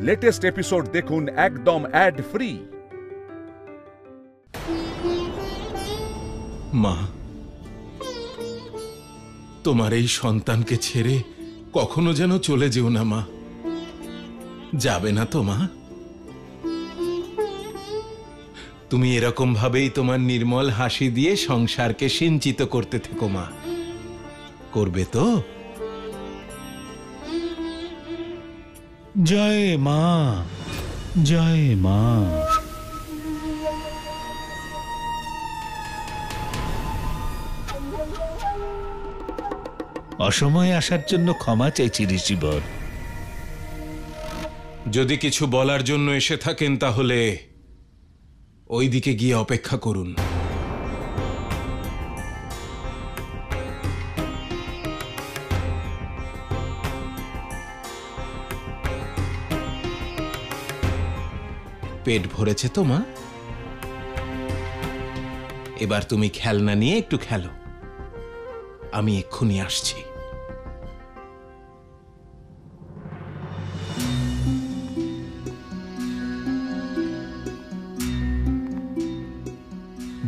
Latest episode দেখুন একদম add free. মা, তোমার এই সন্তানকে ছেড়ে কখনো যেন চলে যেও না মা। যাবে না তো মা? তুমি এরকম ভাবেই তোমার নির্মল হাসি দিয়ে সংসারকে সিঞ্চিত করতে থেকো মা। করবে তো? জয় মা, জয় মা। অসময়ে আসার জন্য ক্ষমা চাইছি ঋষিবর। যদি কিছু বলার জন্য এসে থাকেন তাহলে ওই দিকে গিয়ে অপেক্ষা করুন। পেট ভরেছে তো মা? এবার তুমি খেলনা নিয়ে একটু খেলো, আমি এক্ষুনি আসছি।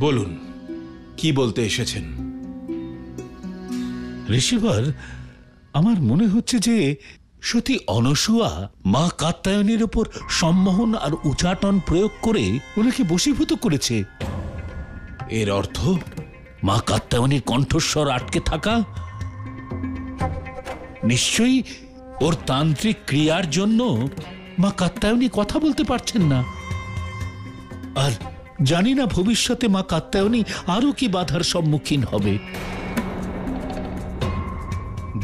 বলুন, কি বলতে এসেছেন? ঋষিবর, আমার মনে হচ্ছে যে সতী অনসূয়া মা কাত্যায়নীর উপর সম্মোহন আর উচাটন প্রয়োগ করে ওনাকে বশীভূত করেছে। এর অর্থ? মা কাত্যায়নীর কণ্ঠস্বর আটকে থাকা। নিশ্চয়ই ওর তান্ত্রিক ক্রিয়ার জন্য মা কাত্যায়নী কথা বলতে পারছেন না। আর জানি না ভবিষ্যতে মা কাত্যায়নী আরো কি বাধার সম্মুখীন হবে।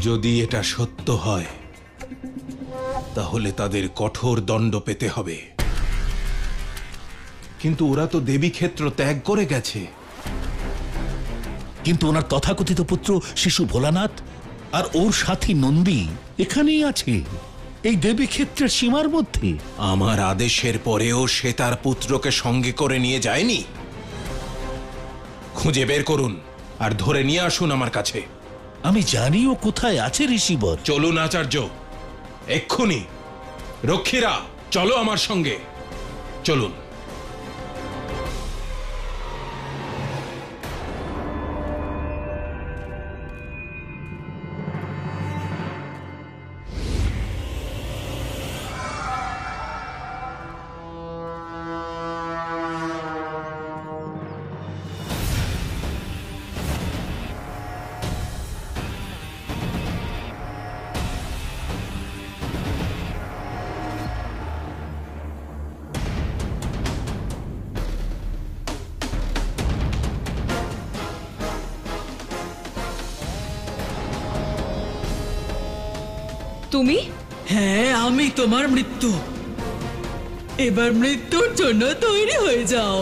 যদি এটা সত্য হয় তাহলে তাদের কঠোর দণ্ড পেতে হবে। কিন্তু ওরা তো দেবী ক্ষেত্র ত্যাগ করে গেছে। কিন্তু ওনার তথাকথিত পুত্র শিশু ভোলানাথ আর ওর সাথী নন্দী এখানেই আছে, এই দেবী ক্ষেত্রের সীমার মধ্যে। আমার আদেশের পরেও সে তার পুত্রকে সঙ্গে করে নিয়ে যায়নি। খুঁজে বের করুন আর ধরে নিয়ে আসুন আমার কাছে। আমি জানি ও কোথায় আছে ঋষিবর। চলুন আচার্য, এক্ষুনি। রক্ষীরা, চলো আমার সঙ্গে, চলুন। তুমি? হ্যাঁ, আমি তোমার মৃত্যু। এবার মৃত্যুর জন্য তৈরি হয়ে যাও।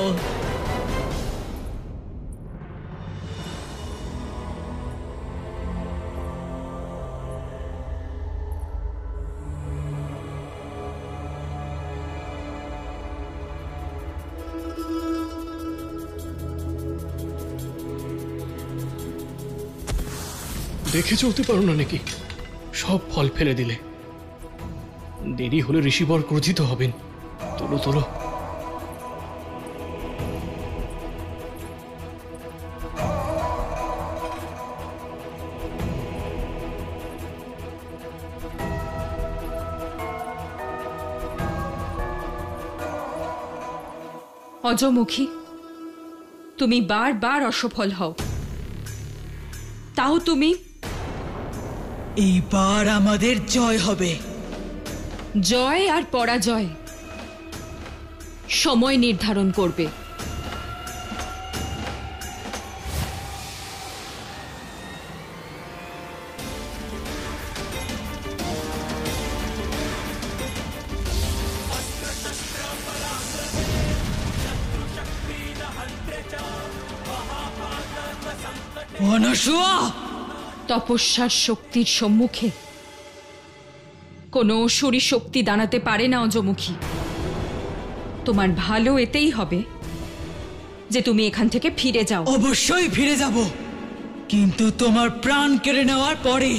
দেখে চলতে পারো না নাকি? সব ফল ফেলে দিলে। দেরি হলে ঋষিবর ক্রোধিত হবেন। তোলো তোলো। অজমুখী, তুমি বারবার অসফল হও, তাও তুমি। এইবার আমাদের জয় হবে। জয় আর পরাজয় সময় নির্ধারণ করবে। অনসূয়া, তপস্যার শক্তির সম্মুখে কোনো অসুরী শক্তি দাঁড়াতে পারে না অজমুখী। তোমার ভালো এতেই হবে যে তুমি এখান থেকে ফিরে যাও। অবশ্যই ফিরে যাব, কিন্তু তোমার প্রাণ কেড়ে নেওয়ার পরে।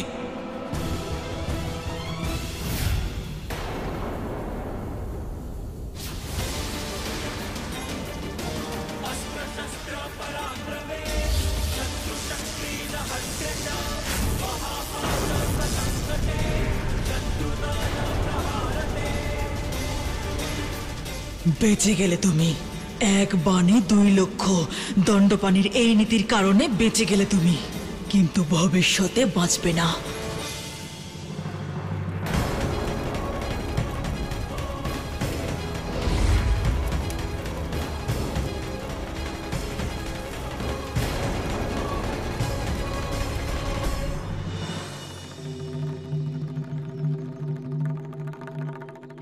বেঁচে গেলে তুমি। এক বাণে 2 লক্ষ। দণ্ডপানির এই নীতির কারণে বেঁচে গেলে তুমি, কিন্তু ভবিষ্যতে বাঁচবে না।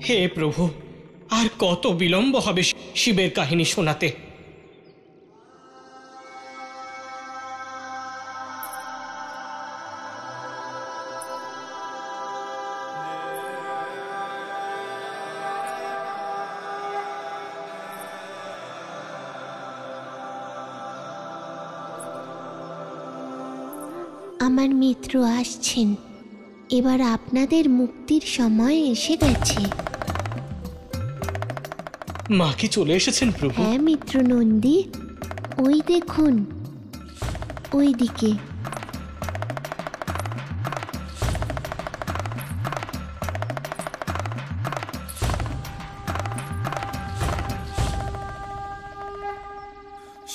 হে প্রভু, আর কত বিলম্ব হবে শিবের কাহিনী শোনাতে? আমার মিত্র আসছেন, এবার আপনাদের মুক্তির সময় এসে গেছে। মা কি চলে এসেছেন প্রভু? হ্যাঁ মিত্র নন্দী, ওই দেখুন, ওই দিকে।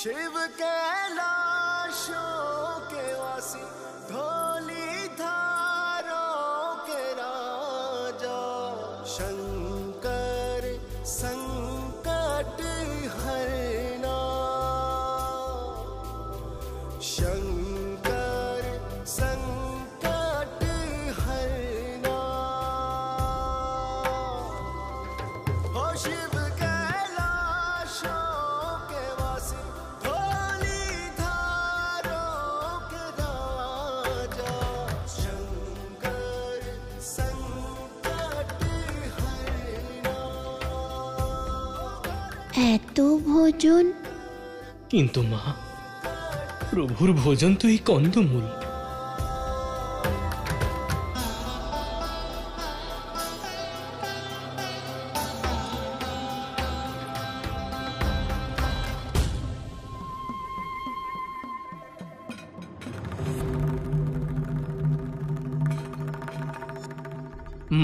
शिव कैलाशों के वासी, धौली धारों के राजा, शंकर संकट हरना, शंकर संकट हरना, हो शिव এত ভোজন, কিন্তু মা, প্রভুর ভোজন তো এই কন্দমূল।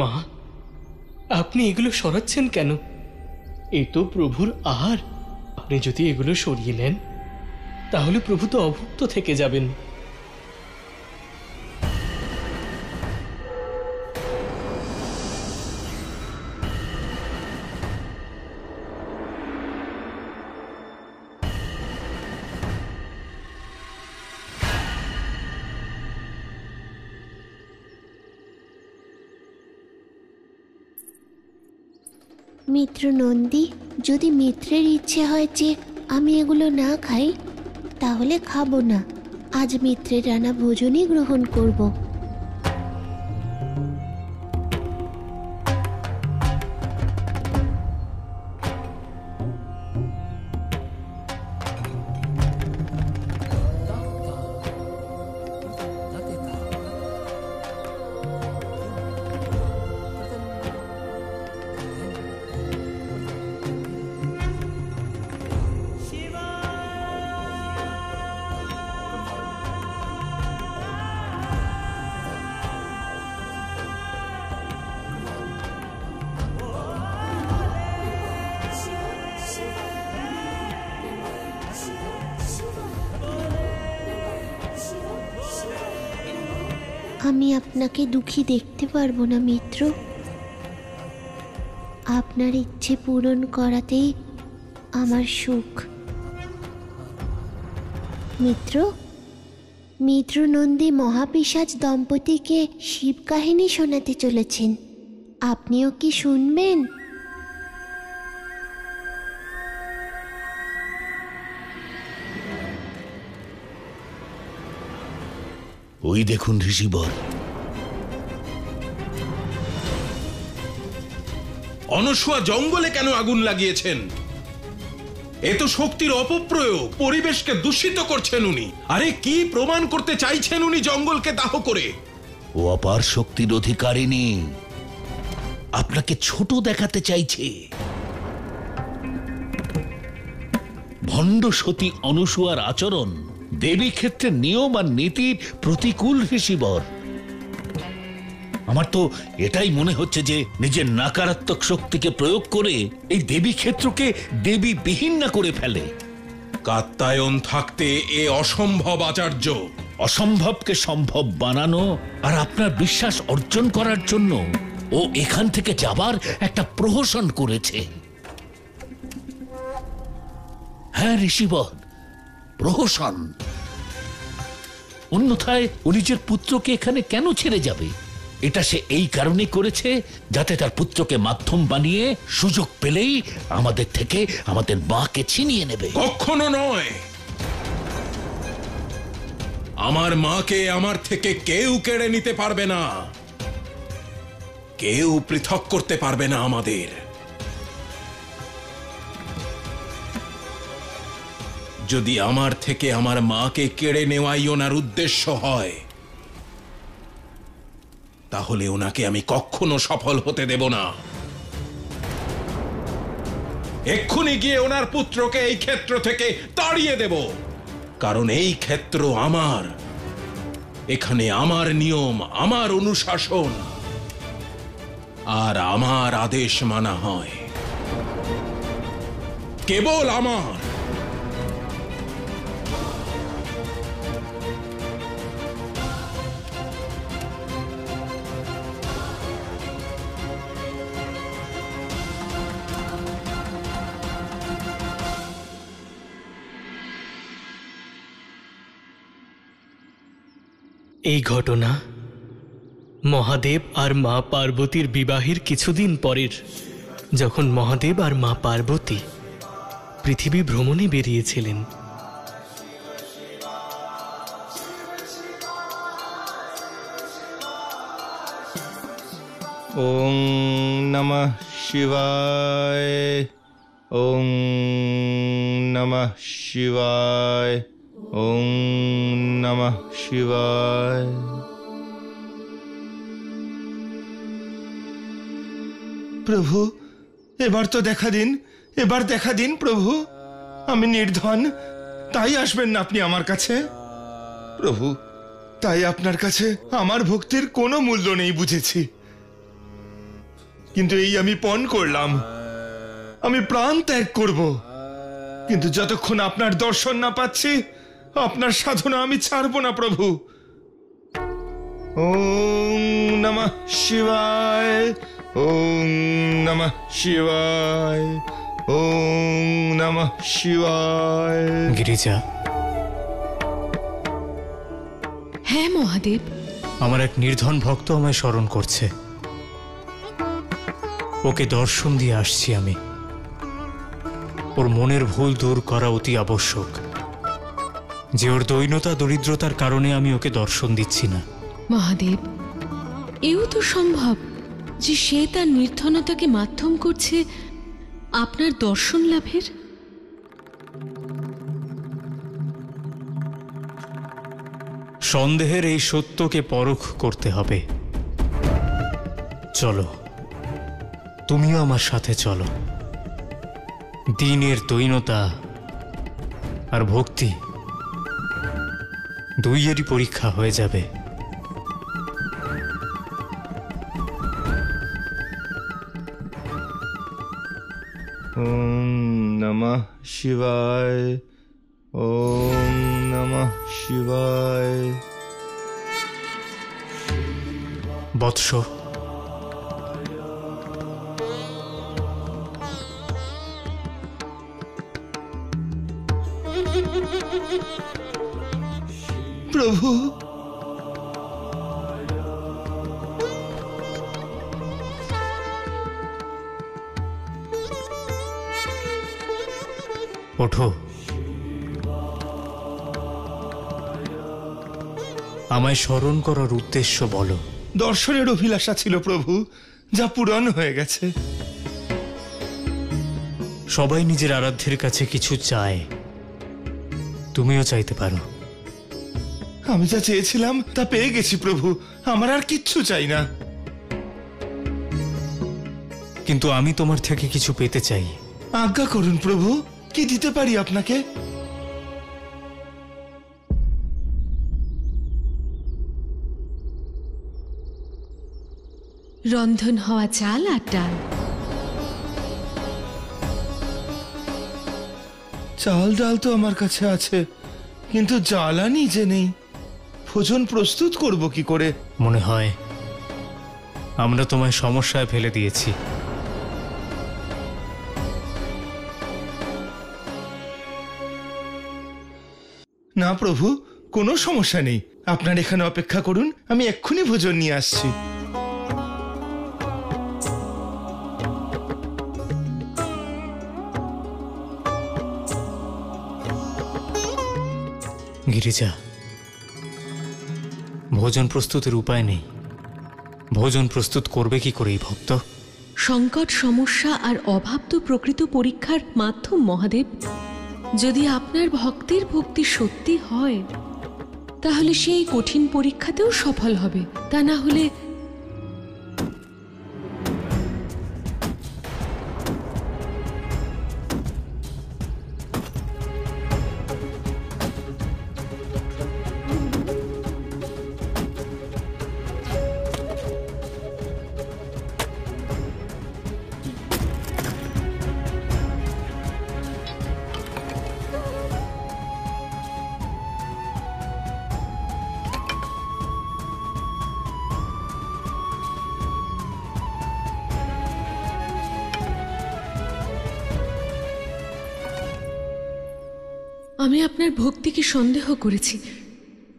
মা, আপনি এগুলো সরাচ্ছেন কেন? এ তো প্রভুর আহার। আপনি যদি এগুলো সরিয়ে নেন তাহলে প্রভু তো অভুক্ত থেকে যাবেন। মিত্র নন্দী, যদি মিত্রের ইচ্ছে হয় যে আমি এগুলো না খাই, তাহলে খাবো না। আজ মিত্রের রান্না ভোজনই গ্রহণ করব। আমি আপনাকে দুঃখী দেখতে পারবো না মিত্র। আপনার ইচ্ছে পূরণ করাতেই আমার সুখ। মিত্র, মিত্র নন্দী মহাপিশাচ দম্পতিকে শিব কাহিনী শোনাতে চলেছেন। আপনিও কি শুনবেন? ওই দেখুন ঋষিবর। অনস্বয়া জঙ্গলে কেন আগুন লাগিয়েছেন? এ তো শক্তির অপপ্রয়োগ, পরিবেশকে দূষিত করছেন উনি। আরে কি প্রমাণ করতে চাইছেন উনি জঙ্গলকে দাহ করে? ও অপার শক্তির অধিকারিণী, আপনাকে ছোট দেখাতে চাইছে। ভণ্ড সতী অনসূয়ার আচরণ দেবী ক্ষেত্রে নিয়ম আর নীতির প্রতিকূল ঋষিবর। আমার তো এটাই মনে হচ্ছে যে নিজের নাকারাত্মক শক্তিকে প্রয়োগ করে এই দেবী ক্ষেত্রকে দেবী বিহীন না করে ফেলে। কাত্যায়ন থাকতে এ অসম্ভব আচার্য। অসম্ভবকে সম্ভব বানানো আর আপনার বিশ্বাস অর্জন করার জন্য ও এখান থেকে যাবার একটা প্রহসন করেছে। হ্যাঁ ঋষিবর, প্রহসন। অন্যথায় ও নিজের পুত্রকে এখানে কেন ছেড়ে যাবে? এটা সে এই কারণে করেছে যাতে তার পুত্রকে মাধ্যম বানিয়ে সুযোগ পেলেই আমাদের থেকে আমাদের মাকে ছিনিয়ে নেবে। কখনো নয়। আমার মাকে আমার থেকে কেউ কেড়ে নিতে পারবে না, কেউ পৃথক করতে পারবে না আমাদের। যদি আমার থেকে আমার মাকে কেড়ে নেওয়াই ওনার উদ্দেশ্য হয়, তাহলে ওনাকে আমি কখনো সফল হতে দেব না। এক্ষুনি গিয়ে ওনার পুত্রকে এই ক্ষেত্র থেকে তাড়িয়ে দেব, কারণ এই ক্ষেত্র আমার। এখানে আমার নিয়ম, আমার অনুশাসন আর আমার আদেশ মানা হয়, কেবল আমার। এই ঘটনা মহাদেব আর মা পার্বতীর বিবাহের কিছুদিন পরের, যখন মহাদেব আর মা পার্বতী পৃথিবী ভ্রমণে বেরিয়েছিলেন। ওং নমঃ শিবায়, ওং নমঃ শিবায়, ওং নমঃ শিবায়। প্রভু, এবার তো দেখা দিন, এবার দেখা দিন প্রভু। আমি নির্ধন, তাই আসবেন না আপনি আমার কাছে প্রভু। তাই আপনার কাছে আমার ভক্তির কোনো মূল্য নেই বুঝেছি, কিন্তু এই আমি পণ করলাম, আমি প্রাণ ত্যাগ করব, কিন্তু যতক্ষণ আপনার দর্শন না পাচ্ছি আপনার সাধনা আমি ছাড়ব না প্রভু। ওং নমঃ শিবায়, ওং নমঃ শিবায়, ওং নমঃ শিবায়। গিরিজা। হ্যাঁ মহাদেব। আমার এক নির্ধন ভক্ত আমায় স্মরণ করছে, ওকে দর্শন দিয়ে আসছি আমি। ওর মনের ভুল দূর করা অতি আবশ্যক, যে ওর দৈন্যতা দরিদ্রতার কারণে আমি ওকে দর্শন দিচ্ছি না। মহাদেব, এও তো সম্ভব যে সে তার নির্ধনতাকে মাধ্যম করছে আপনার দর্শন লাভের। সন্দেহের এই সত্যকে পরখ করতে হবে। চলো, তুমিও আমার সাথে চলো। দিনের দৈন্যতা আর ভক্তি দুইয়েরই পরীক্ষা হয়ে যাবে। ওং নমঃ শিবায়, ওং নমঃ শিবায়। বৎস, প্রভু, ওঠো। আমায় স্মরণ করার উদ্দেশ্য বলো। দর্শনের অভিলাষা ছিল প্রভু, যা পূরণ হয়ে গেছে। সবাই নিজের আরাধ্যের কাছে কিছু চায়, তুমিও চাইতে পারো। আমি যা চেয়েছিলাম তা পেয়ে গেছি প্রভু, আমার আর কিচ্ছু চাই না। কিন্তু আমি তোমার থেকে কিছু পেতে চাই। আজ্ঞা করুন প্রভু, কি দিতে পারি আপনাকে? রন্ধন হওয়া চাল আর ডাল। চাল ডাল তো আমার কাছে আছে, কিন্তু জ্বালানি যে নেই। ভোজন প্রস্তুত করব কি করে? মনে হয় আমরা তোমায় সমস্যায় ফেলে দিয়েছি। না প্রভু, কোনো সমস্যা নেই। আপনার এখানে অপেক্ষা করুন, আমি এক্ষুনি ভোজন নিয়ে আসছি। গিরিজা, ভোজন প্রস্তুতের উপায় নেই। ভোজন প্রস্তুত করবে কি করে এই ভক্ত? সংকট, সমস্যা আর অভাব তো প্রকৃত পরীক্ষার মাধ্যম মহাদেব। যদি আপনার ভক্তের ভক্তি সত্যি হয় তাহলে সেই কঠিন পরীক্ষাতেও সফল হবে। তা না হলে আমি আপনার ভক্তিকে সন্দেহ করেছি,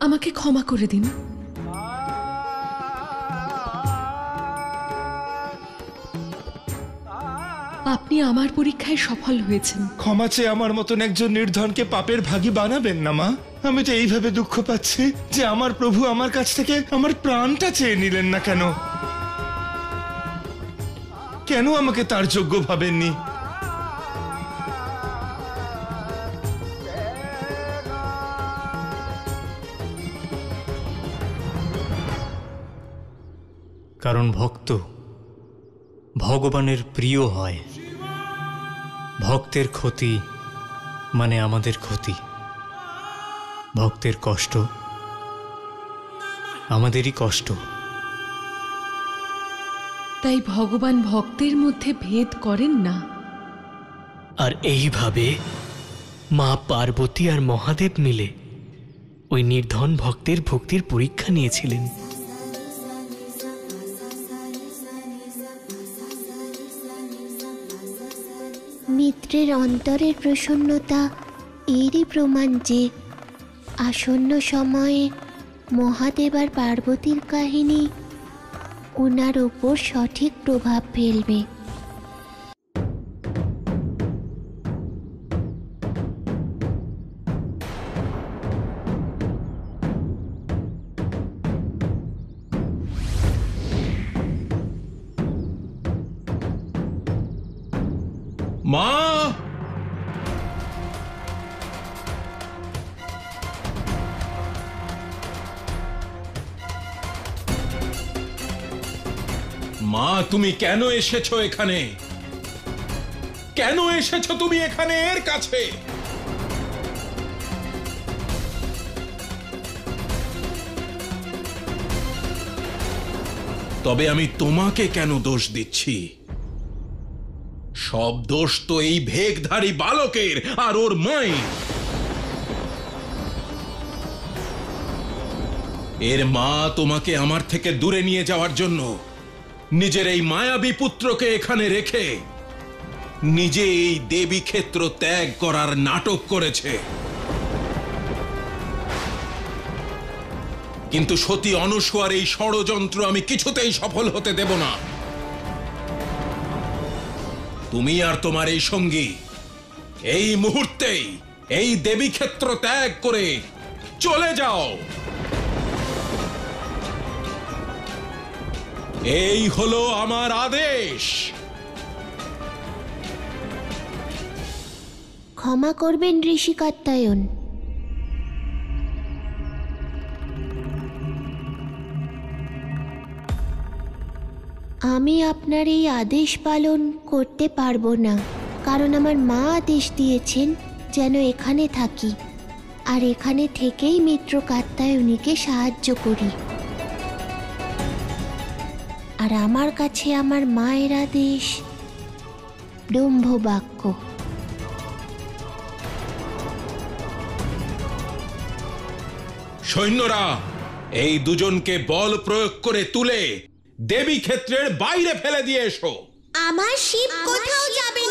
আমাকে ক্ষমা করে দিন। আপনি আমার পরীক্ষায় সফল হয়েছেন। ক্ষমা চেয়ে আমার মতন একজন নির্ধনকে পাপের ভাগী বানাবেন না মা। আমি তো এইভাবে দুঃখ পাচ্ছি যে আমার প্রভু আমার কাছ থেকে আমার প্রাণটা চেয়ে নিলেন না কেন? কেন আমাকে তার যোগ্য ভাবেননি? কারণ ভক্ত ভগবানের প্রিয় হয়। ভক্তের ক্ষতি মানে আমাদের ক্ষতি, ভক্তের কষ্ট আমাদেরই কষ্ট। তাই ভগবান ভক্তের মধ্যে ভেদ করেন না। আর এইভাবে মা পার্বতী আর মহাদেব মিলে ওই নির্ধন ভক্তের ভক্তির পরীক্ষা নিয়েছিলেন। মিত্রের অন্তরের প্রসন্নতা এরই প্রমাণ যে আসন্ন সময়ে মহাদেব আর পার্বতীর কাহিনী ওনার ওপর সঠিক প্রভাব ফেলবে। মা, মা তুমি কেন এসেছো এখানে? কেন এসেছো তুমি এখানে এর কাছে? তবে আমি তোমাকে কেন দোষ দিচ্ছি? সব দোষ তো এই ভেগধারী বালকের আর ওর মায়ের। এর মা তোমাকে আমার থেকে দূরে নিয়ে যাওয়ার জন্য নিজের এই মায়াবী পুত্রকে এখানে রেখে নিজে এই দেবী ক্ষেত্র ত্যাগ করার নাটক করেছে। কিন্তু সতী অনুসূয়ার এই ষড়যন্ত্র আমি কিছুতেই সফল হতে দেব না। তুমি আর তোমার এই সঙ্গী এই মুহূর্তেই এই দেবী ক্ষেত্র ত্যাগ করে চলে যাও। এই হলো আমার আদেশ। ক্ষমা করবেন ঋষি কাত্যায়ন। আমি আপনার এই আদেশ পালন করতে পারবো না, কারণ আমার মা আদেশ দিয়েছেন যেন এখানে থাকি আর এখানে থেকেই মিত্র কাত্যায়নীকে সাহায্য করি। আর আমার কাছে আমার মায়ের আদেশ ডম্ভ বাক্য। সৈন্যরা, এই দুজনকে বল প্রয়োগ করে তুলে দেবী ক্ষেত্রের বাইরে ফেলে দিয়ে এসো। আমার শিব কোথাও যাবে